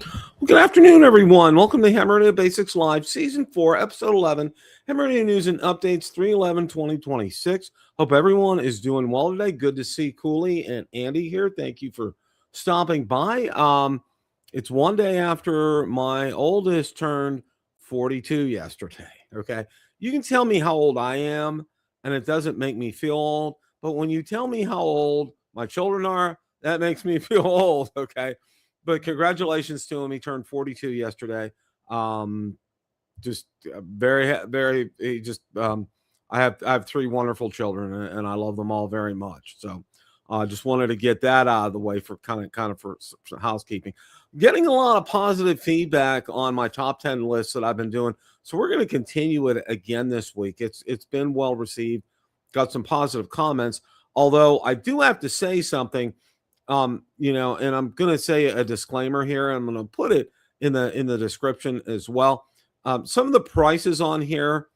Well, good afternoon, everyone. Welcome to Hammer Radio Basics Live, Season 4, Episode 11, Hammer Radio News and Updates, 3/11/2026. Hope everyone is doing well today. Good to see Cooley and Andy here. Thank you for stopping by. It's one day after my oldest turned 42 yesterday, okay? You can tell me how old I am, and it doesn't make me feel old, but when you tell me how old my children are, that makes me feel old, okay? But congratulations to him. He turned 42 yesterday. Just very, he just, I have three wonderful children and I love them all very much. So I just wanted to get that out of the way for kind of for some housekeeping. Getting a lot of positive feedback on my top 10 list that I've been doing. So we're going to continue it again this week. It's been well received. Got some positive comments. Although I do have to say something. And I'm going to say a disclaimer here. I'm going to put it in the description as well. Some of the prices on here,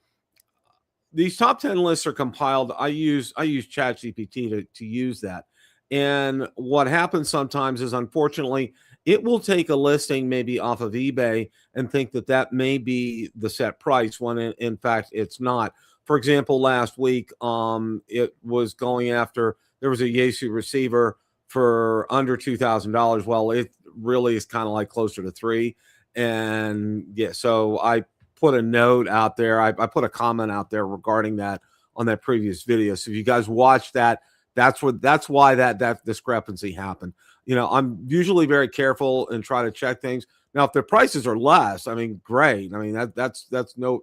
these top 10 lists are compiled. I use ChatGPT to use that. And what happens sometimes is, unfortunately, it will take a listing maybe off of eBay and think that may be the set price when in fact it's not. For example, last week, it was going after, there was a Yaesu receiver for under $2,000. Well, it really is kind of like closer to $3,000. And yeah, so I put a note out there. I put a comment out there regarding that on that previous video. So if you guys watch that, that's why that discrepancy happened. I'm usually very careful and try to check things. Now, if the prices are less, I mean, great. I mean, that's no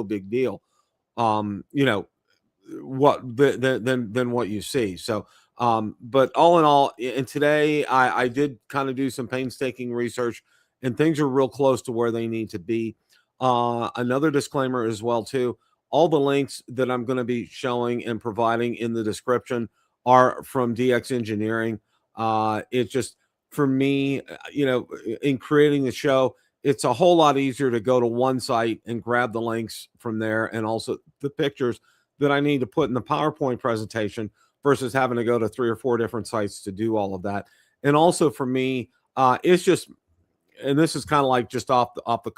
big deal. Than what you see. So, but all in all, and today I did kind of do some painstaking research, and things are real close to where they need to be. Another disclaimer as well too, all the links that I'm going to be showing and providing in the description are from DX Engineering. It's just, for me, in creating the show, it's a whole lot easier to go to one site and grab the links from there, and also the pictures that I need to put in the PowerPoint presentation, versus having to go to 3 or 4 different sites to do all of that. And also for me, it's just, and this is kind of like just off the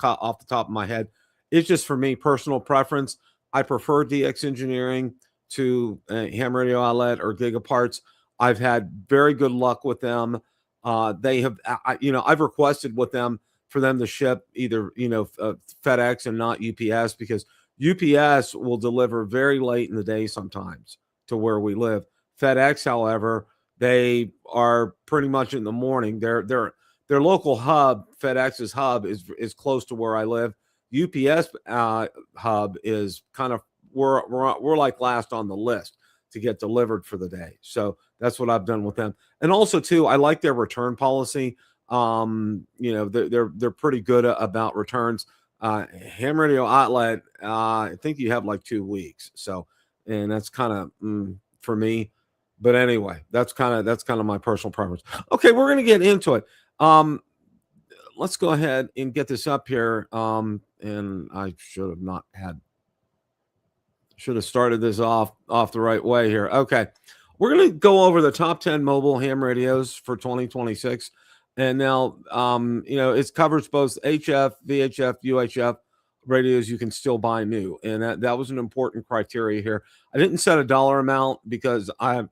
top of my head, it's just, for me, personal preference. I prefer DX Engineering to Ham Radio Outlet or Gigaparts. I've had very good luck with them. They have, I've requested with them for them to ship either, FedEx and not UPS, because UPS will deliver very late in the day sometimes to where we live. FedEx, however, they are pretty much in the morning. Their local hub, FedEx's hub, is close to where I live. UPS hub is kind of, we're like last on the list to get delivered for the day. So that's what I've done with them. And also too, I like their return policy. They're pretty good about returns. Ham Radio Outlet, I think you have like 2 weeks. So, and that's kind of for me. But anyway, that's kind of my personal preference. Okay, we're gonna get into it. Let's go ahead and get this up here. And I should have started this off the right way here. Okay, we're gonna go over the top 10 mobile ham radios for 2026. And now, it covers both HF, VHF, UHF radios you can still buy new. And that was an important criteria here. I didn't set a dollar amount because I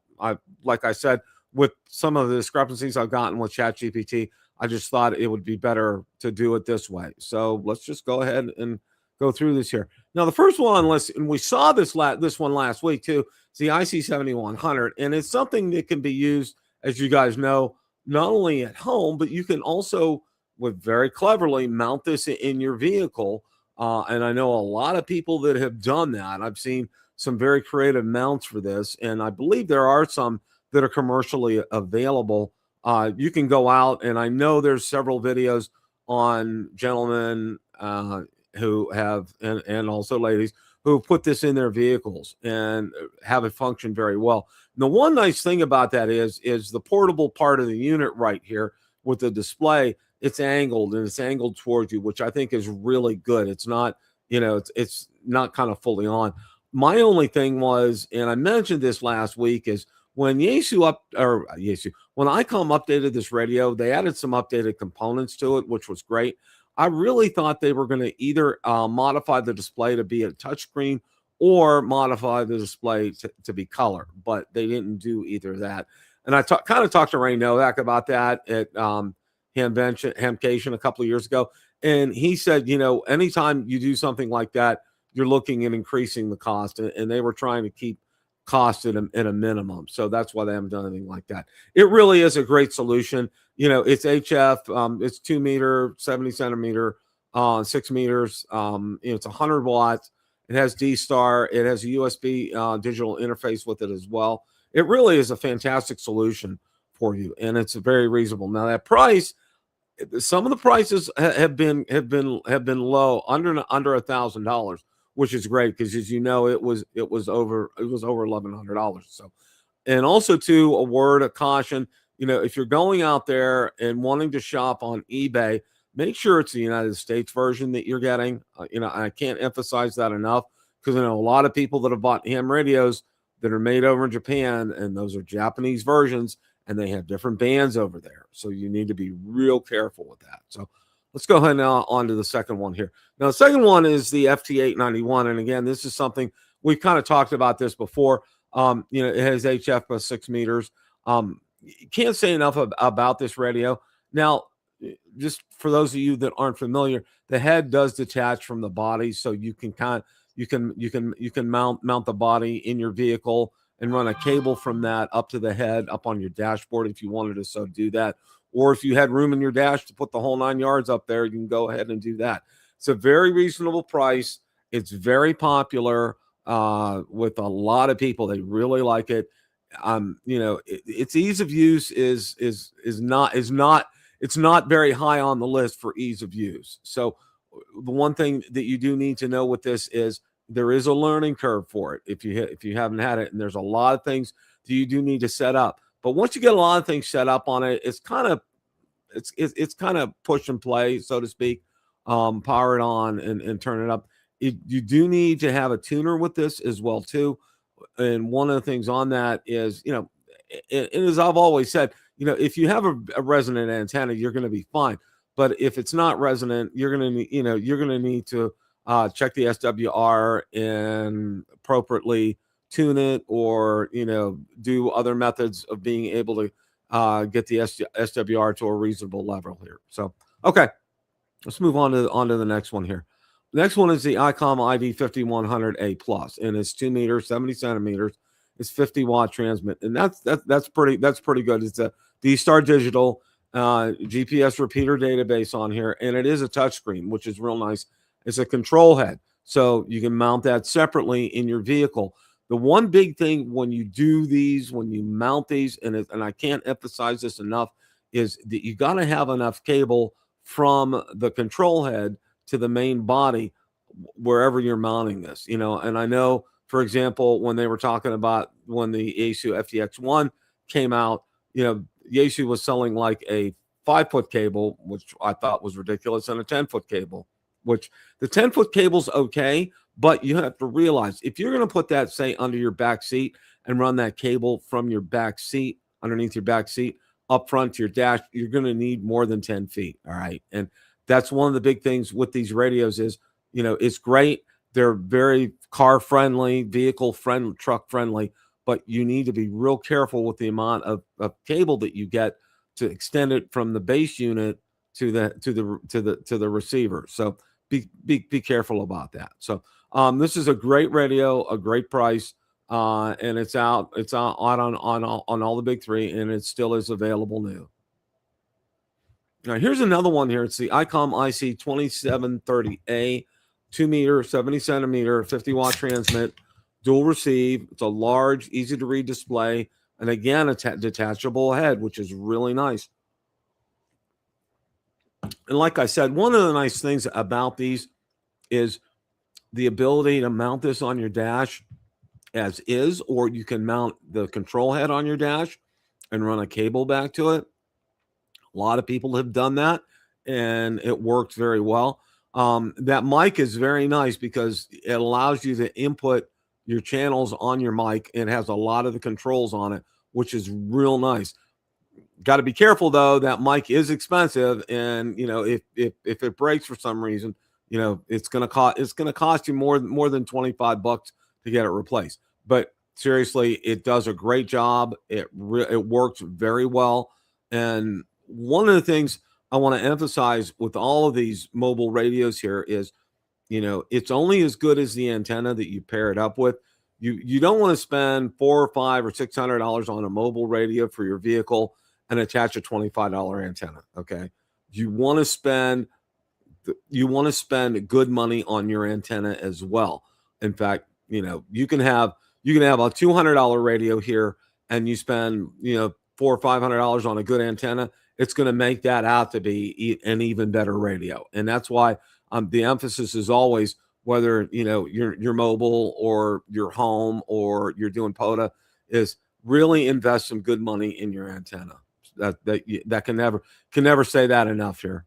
like I said, with some of the discrepancies I've gotten with ChatGPT, I just thought it would be better to do it this way. So let's just go ahead and go through this here. Now, the first one on the list, and we saw this one last week too, is the IC-7100. And it's something that can be used, as you guys know, not only at home, but you can also, very cleverly, mount this in your vehicle. And I know a lot of people that have done that. I've seen some very creative mounts for this, and I believe there are some that are commercially available. You can go out, and I know there's several videos on gentlemen who have, and also ladies, who put this in their vehicles and have it function very well. And the one nice thing about that is the portable part of the unit right here with the display, it's angled, and it's angled towards you, which I think is really good. It's not, it's not kind of fully on. My only thing was, and I mentioned this last week, is when when Icom updated this radio, they added some updated components to it, which was great. I really thought they were going to either modify the display to be a touchscreen or modify the display to be color, but they didn't do either of that. And I kind of talked to Ray Novak about that at Hamcation a couple of years ago. And he said, anytime you do something like that, you're looking at increasing the cost. And they were trying to keep cost at a minimum. So that's why they haven't done anything like that. It really is a great solution. It's HF, it's 2 meter, 70 centimeter, 6 meters. It's 100 watts. It has D-Star. It has a USB digital interface with it as well. It really is a fantastic solution for you, and it's very reasonable. Now that price, some of the prices have been low, under $1,000, which is great because, as you know, it was over $1,100. So, and also too, a word of caution, if you're going out there and wanting to shop on eBay, make sure it's the United States version that you're getting. I can't emphasize that enough, because I know a lot of people that have bought ham radios that are made over in Japan, and those are Japanese versions, and they have different bands over there. So you need to be real careful with that. So let's go ahead now on to the second one here. Now, the second one is the FT-891. And again, this is something we've kind of talked about this before. It has HF plus 6 meters. You can't say enough about this radio. Now, just for those of you that aren't familiar, the head does detach from the body, so you can mount the body in your vehicle and run a cable from that up to the head, up on your dashboard if you wanted to so do that. Or if you had room in your dash to put the whole 9 yards up there, you can go ahead and do that. It's a very reasonable price. It's very popular with a lot of people. They really like it. Its ease of use is not very high on the list for ease of use. So the one thing that you do need to know with this is there is a learning curve for it if you haven't had it, and there's a lot of things that you do need to set up. But once you get a lot of things set up on it, it's kind of push and play, so to speak. Power it on and turn it up. You do need to have a tuner with this as well too. And one of the things on that is, and as I've always said, if you have a resonant antenna, you're going to be fine. But if it's not resonant, you're going to need to check the SWR and appropriately tune it, or do other methods of being able to get the SWR to a reasonable level here. So okay, let's move on to the next one here. The next one is the Icom ID5100A plus, and it's 2 meters, 70 centimeters. It's 50 watt transmit, and that's pretty good. It's a D-Star digital GPS repeater database on here, and it is a touchscreen, which is real nice. It's a control head, so you can mount that separately in your vehicle. The one big thing when you do these, when you mount these, and I can't emphasize this enough, is that you got to have enough cable from the control head to the main body wherever you're mounting this. And I know, for example, when they were talking about when the Yaesu FT-X1 came out, Yaesu was selling like a 5-foot cable, which I thought was ridiculous, and a 10-foot cable, which the 10-foot cable's okay, but you have to realize if you're going to put that, say, under your back seat and run that cable from your back seat, underneath your back seat, up front to your dash, you're going to need more than 10 feet. All right. And that's one of the big things with these radios is, it's great. They're very car friendly, vehicle friendly, truck friendly, but you need to be real careful with the amount of cable that you get to extend it from the base unit to the receiver. So be careful about that. So this is a great radio, a great price, and it's out on all the big three, and it still is available new. Now here's another one here. It's the Icom IC-2730A, 2 meter, 70 centimeter, 50 watt transmit, dual receive. It's a large, easy to read display, and again, a detachable head, which is really nice. And like I said, one of the nice things about these is the ability to mount this on your dash as is, or you can mount the control head on your dash and run a cable back to it. A lot of people have done that, and it works very well. That mic is very nice because it allows you to input your channels on your mic. It has a lot of the controls on it, which is real nice. Got to be careful though. That mic is expensive, and if it breaks for some reason, it's gonna cost you more than $25 to get it replaced. But seriously, it does a great job. It works very well. And one of the things I want to emphasize with all of these mobile radios here is, it's only as good as the antenna that you pair it up with. You don't want to spend $400 or $500 or $600 on a mobile radio for your vehicle and attach a $25 antenna. Okay. You want to spend good money on your antenna as well. In fact, you can have a $200 radio here, and you spend, $400 or $500 on a good antenna. It's going to make that out to be an even better radio. And that's why the emphasis is always, whether, you're mobile or you're home or you're doing POTA, is really invest some good money in your antenna. That can never say that enough here.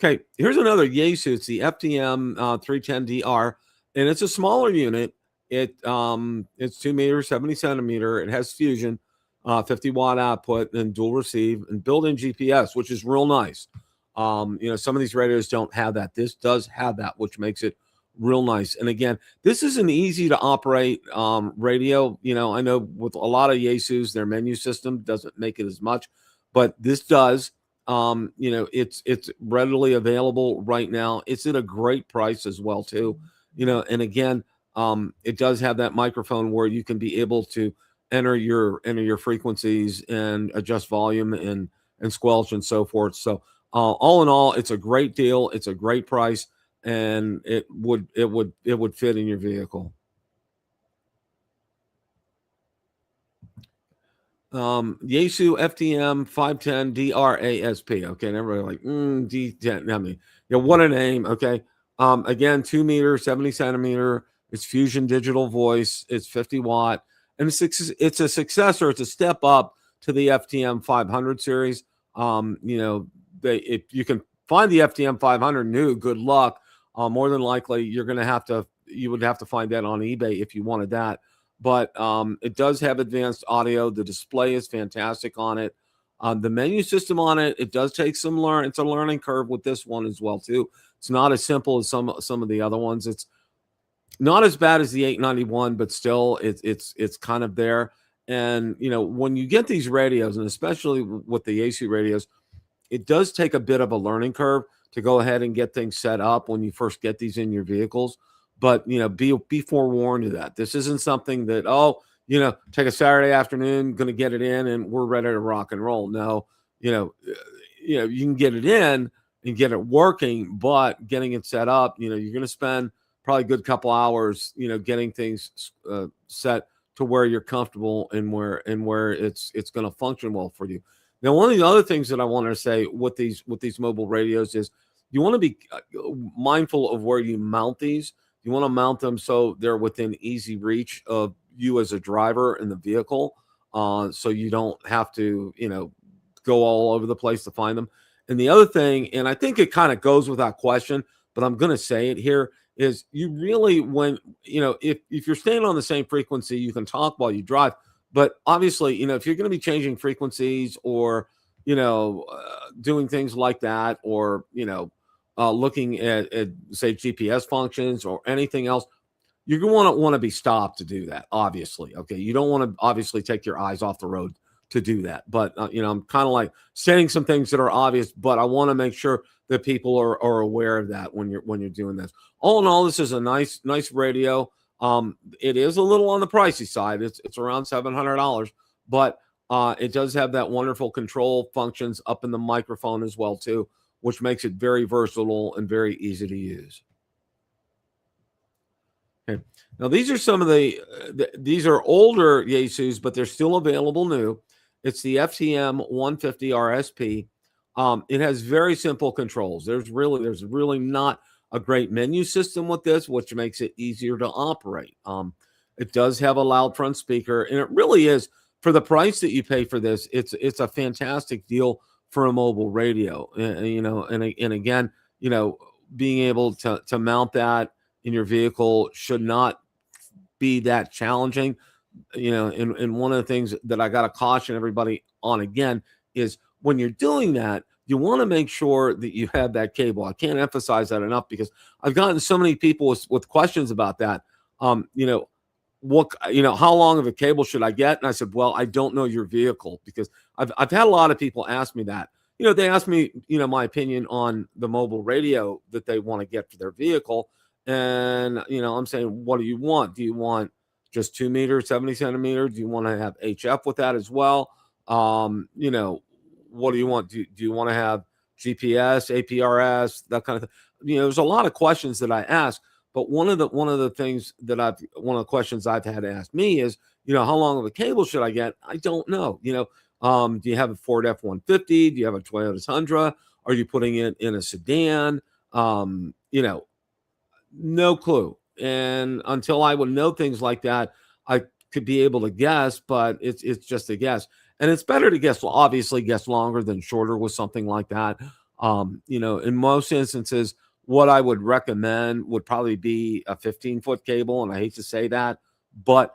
Okay, here's another Yaesu. It's the FTM-310DR, and it's a smaller unit. It's 2 meters, 70 centimeter. It has fusion, 50-watt output, and dual receive, and built-in GPS, which is real nice. Some of these radios don't have that. This does have that, which makes it real nice. And again, this is an easy to operate radio. I know with a lot of Yaesus, their menu system doesn't make it as much, but this does. It's readily available right now. It's at a great price as well too. And again, it does have that microphone where you can be able to enter your frequencies and adjust volume and squelch and so forth. So all in all, it's a great deal. It's a great price, and it would fit in your vehicle. Yaesu FT-70DR ASP. Okay, and everybody D10. I mean, what a name. Okay. Again, 2 meters, 70 centimeter. It's fusion digital voice. It's 50-watt, and it's a successor. It's a step up to the FTM 500 series. If you can find the FTM 500 new, good luck. More than likely, you would have to find that on eBay if you wanted that. But it does have advanced audio. The display is fantastic on it. The menu system on it, it does take it's a learning curve with this one as well too. It's not as simple as some of the other ones. It's not as bad as the 891, but still it's kind of there. And when you get these radios, and especially with the Yaesu radios, it does take a bit of a learning curve to go ahead and get things set up when you first get these in your vehicles. But be forewarned of that. This isn't something that take a Saturday afternoon, going to get it in, and we're ready to rock and roll. No, you can get it in and get it working, but getting it set up, you're going to spend probably a good couple hours, getting things set to where you're comfortable and where it's going to function well for you. Now, one of the other things that I want to say with these mobile radios is you want to be mindful of where you mount these. You want to mount them so they're within easy reach of you as a driver in the vehicle, so you don't have to, go all over the place to find them. And the other thing, and I think it kind of goes without question, but I'm going to say it here, is you really, when, if you're staying on the same frequency, you can talk while you drive. But obviously, if you're going to be changing frequencies or, doing things like that, or, looking at say GPS functions or anything else, you're going to want to be stopped to do that. Obviously. Okay. You don't want to obviously take your eyes off the road to do that. But, I'm kind of like saying some things that are obvious, but I want to make sure that people are aware of that when you're doing this. All in all, this is a nice radio. It is a little on the pricey side. It's around $700, but it does have that wonderful control functions up in the microphone as well too, which makes it very versatile and very easy to use. Okay. Now these are some of these are older Yaesus, but they're still available new. It's the FTM 150 RSP. It has very simple controls. There's really not a great menu system with this, which makes it easier to operate. It does have a loud front speaker, and it really is, for the price that you pay for this, it's a fantastic deal for a mobile radio. And again, being able to mount that in your vehicle should not be that challenging. and one of the things that I got to caution everybody on again is when you're doing that, you want to make sure that you have that cable. I can't emphasize that enough because I've gotten so many people with questions about that. How long of a cable should I get? And I said, well, I don't know your vehicle, because I've had a lot of people ask me that. They ask me, my opinion on the mobile radio that they want to get for their vehicle. And, I'm saying, what do you want? Do you want just 2 meters, 70 centimeters? Do you want to have HF with that as well? What do you want? Do you want to have GPS, APRS, that kind of thing? There's a lot of questions that I ask, but one of the questions I've had asked me is, how long of a cable should I get? I don't know. Do you have a Ford F-150? Do you have a Toyota Tundra? Are you putting it in a sedan? No clue. And until I would know things like that, I could be able to guess, but it's just a guess. And it's better to guess longer than shorter with something like that. In most instances, what I would recommend would probably be a 15-foot cable. And I hate to say that, but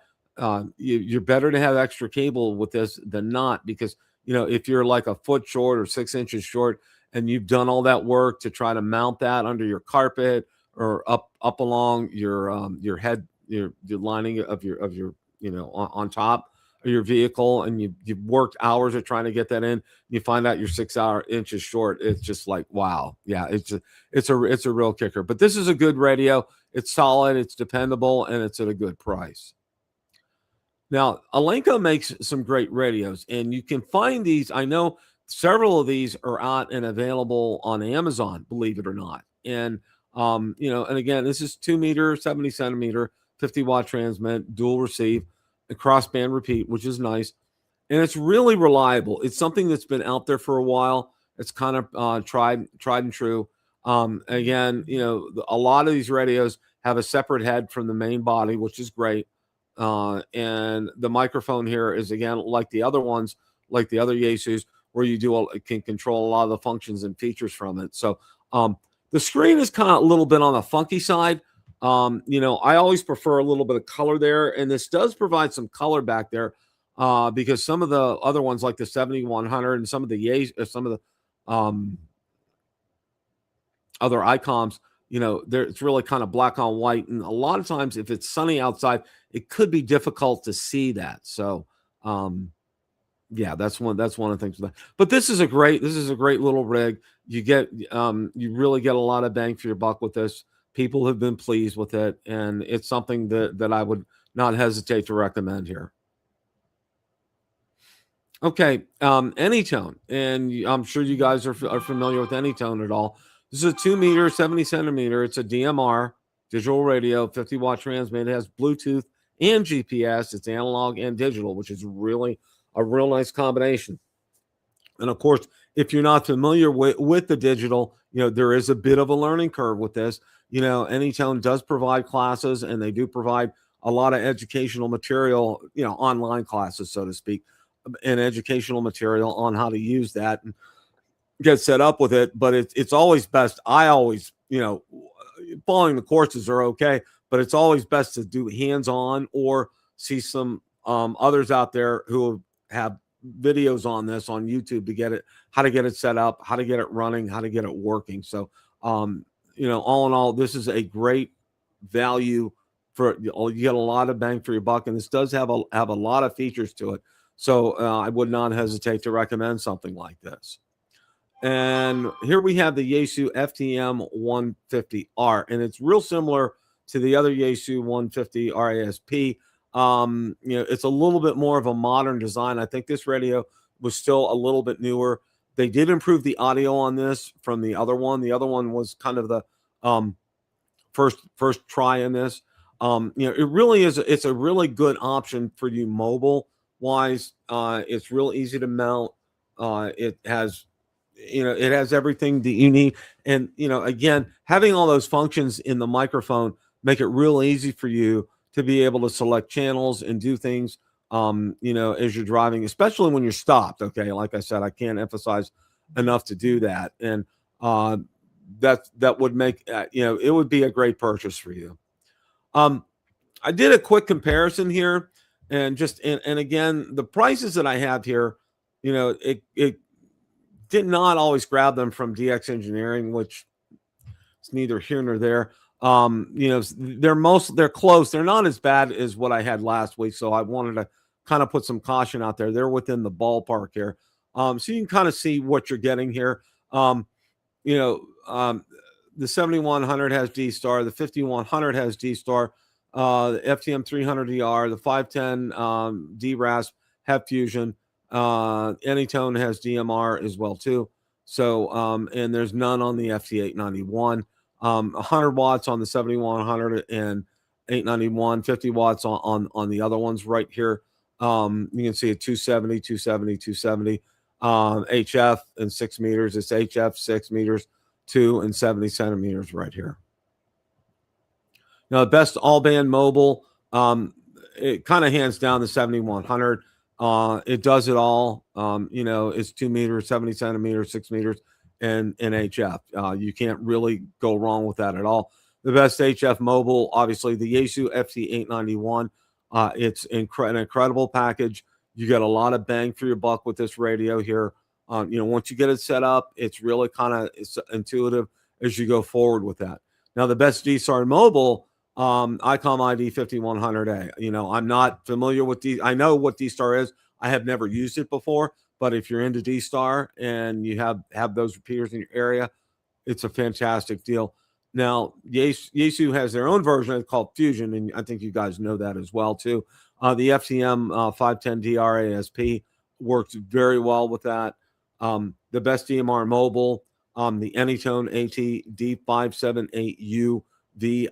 you're better to have extra cable with this than not, because, if you're like a foot short or 6 inches short and you've done all that work to try to mount that under your carpet or up along your head, your lining of your on top of your vehicle, and you've worked hours of trying to get that in, you find out you're 6 inches short. It's just like, wow. Yeah, it's a real kicker. But this is a good radio. It's solid, it's dependable, and it's at a good price. Now, Alinco makes some great radios, and you can find these. I know several of these are out and available on Amazon, believe it or not. And and again, this is 2 meter, 70 centimeter, 50-watt transmit, dual receive, and crossband repeat, which is nice. And it's really reliable. It's something that's been out there for a while. It's kind of tried and true. Again, a lot of these radios have a separate head from the main body, which is great. And the microphone here is, again, like the other ones, like the other Yaesus, where you can control a lot of the functions and features from it. So the screen is kind of a little bit on the funky side. I always prefer a little bit of color there, and this does provide some color back there, because some of the other ones, like the 7100 and some of the other Icoms, it's really kind of black on white, and a lot of times if it's sunny outside, it could be difficult to see that. So yeah, that's one of the things. But this is a great little rig. You really get a lot of bang for your buck with this. People have been pleased with it, and it's something that I would not hesitate to recommend here. Okay, AnyTone, and I'm sure you guys are familiar with AnyTone at all. This is a 2 meter, 70 centimeter. It's a DMR, digital radio, 50-watt transmit. It has Bluetooth and GPS. It's analog and digital, which is really a real nice combination. And of course, if you're not familiar with the digital, there is a bit of a learning curve with this. AnyTone does provide classes, and they do provide a lot of educational material, online classes, so to speak, and educational material on how to use that and get set up with it. But it's always best. I always, following the courses are okay, but it's always best to do hands-on or see some others out there who have videos on this on YouTube to get it, how to get it set up, how to get it running, how to get it working. So, all in all, this is a great value you get a lot of bang for your buck, and this does have a lot of features to it. So I would not hesitate to recommend something like this. And here we have the Yaesu FT-150R, and it's real similar to the other Yaesu 150 RASP. It's a little bit more of a modern design. I think this radio was still a little bit newer. They did improve the audio on this from the other one. The other one was kind of the first try in this. It really is. It's a really good option for you mobile wise. It's real easy to mount. It has everything that you need. And, again, having all those functions in the microphone make it real easy for you to be able to select channels and do things, as you're driving, especially when you're stopped. Okay. Like I said, I can't emphasize enough to do that. And that would make, it would be a great purchase for you. I did a quick comparison here. And just and again, the prices that I have here, you know, it did not always grab them from DX Engineering, which is neither here nor there. You know, they're close. They're not as bad as what I had last week, so I wanted to kind of put some caution out there. They're within the ballpark here, so you can kind of see what you're getting here. You know, the 7100 has D star, the 5100 has D star, the FTM 300DR, the 510 DRASP have fusion. AnyTone has DMR as well too. So and there's none on the FT891. 100 watts on the 7100 and 891, 50 watts on the other ones right here. You can see a 270, 270, 270. HF and 6 meters. It's HF 6 meters, 2 and 70 centimeters right here. Now, the best all-band mobile, it kind of hands down the 7100. It does it all. You know, it's 2 meters, 70 centimeters, 6 meters, and HF. You can't really go wrong with that at all. The best HF mobile, obviously, the Yaesu FT-891. It's an incredible package. You get a lot of bang for your buck with this radio here. You know, once you get it set up, it's really kind of intuitive as you go forward with that. Now, the best D-Star mobile, Icom ID 5100A. You know, I'm not familiar with I know what D-Star is. I have never used it before, but if you're into D-Star and you have those repeaters in your area, it's a fantastic deal. Now, Yaesu has their own version called Fusion, and I think you guys know that as well too. The FTM 510DR ASP works very well with that. The best DMR mobile, the AnyTone AT-D168UV III+,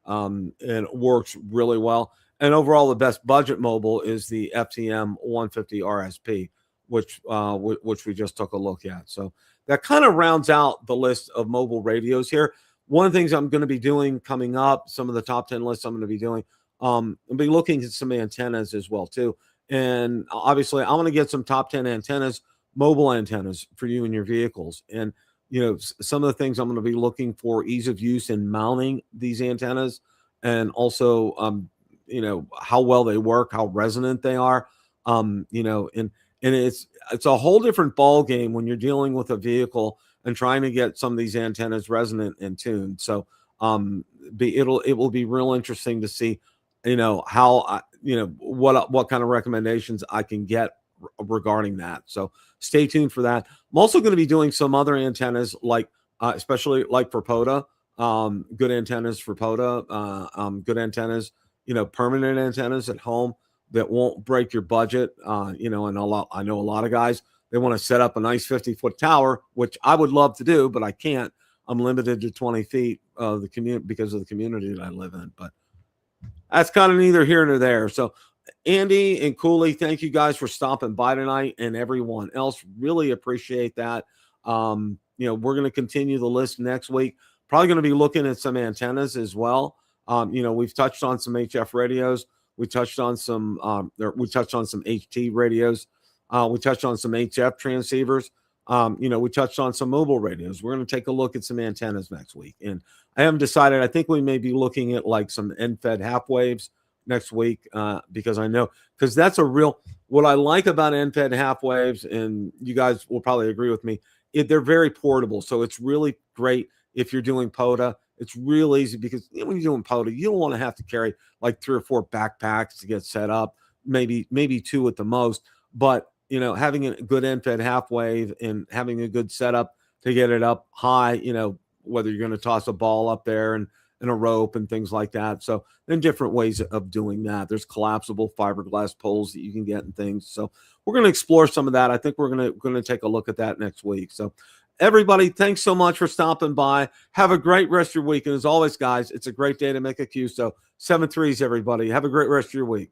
and it works really well. And overall, the best budget mobile is the FTM 150 RSP, which we just took a look at. So that kind of rounds out the list of mobile radios here. One of the things I'm going to be doing coming up, some of the top 10 lists I'm going to be doing, I'll be looking at some antennas as well too. And obviously, I want to get some top 10 antennas, mobile antennas for you and your vehicles. And you know, some of the things I'm going to be looking for: ease of use in mounting these antennas, and also you know, how well they work, how resonant they are. You know, and it's a whole different ball game when you're dealing with a vehicle and trying to get some of these antennas resonant and tuned. So it will be real interesting to see, you know, how you know, what kind of recommendations I can get regarding that. So stay tuned for that. I'm also going to be doing some other antennas, like especially like for POTA, good antennas for POTA, good antennas, you know, permanent antennas at home that won't break your budget. You know, and I know a lot of guys, they want to set up a nice 50-foot tower, which I would love to do, but I can't. I'm limited to 20 feet of the community because of the community that I live in. But that's kind of neither here nor there. So Andy and Cooley, thank you guys for stopping by tonight, and everyone else. Really appreciate that. You know, we're going to continue the list next week. Probably going to be looking at some antennas as well. You know, we've touched on some HF radios. We touched on some HT radios. We touched on some HF transceivers. You know, we touched on some mobile radios. We're going to take a look at some antennas next week. And I haven't decided. I think we may be looking at like some end-fed half waves next week, because I know, because that's a real, what I like about end-fed half waves, and you guys will probably agree with me, they're very portable. So it's really great if you're doing POTA. It's real easy because when you're doing POTA, you don't want to have to carry like 3 or 4 backpacks to get set up, maybe 2 at the most. But you know, having a good end-fed half wave and having a good setup to get it up high, you know, whether you're going to toss a ball up there and a rope and things like that. So then different ways of doing that. There's collapsible fiberglass poles that you can get and things. So we're going to explore some of that. I think we're going to take a look at that next week. So everybody, thanks so much for stopping by. Have a great rest of your week. And as always, guys, it's a great day to make a QSO. 7 threes, everybody. Have a great rest of your week.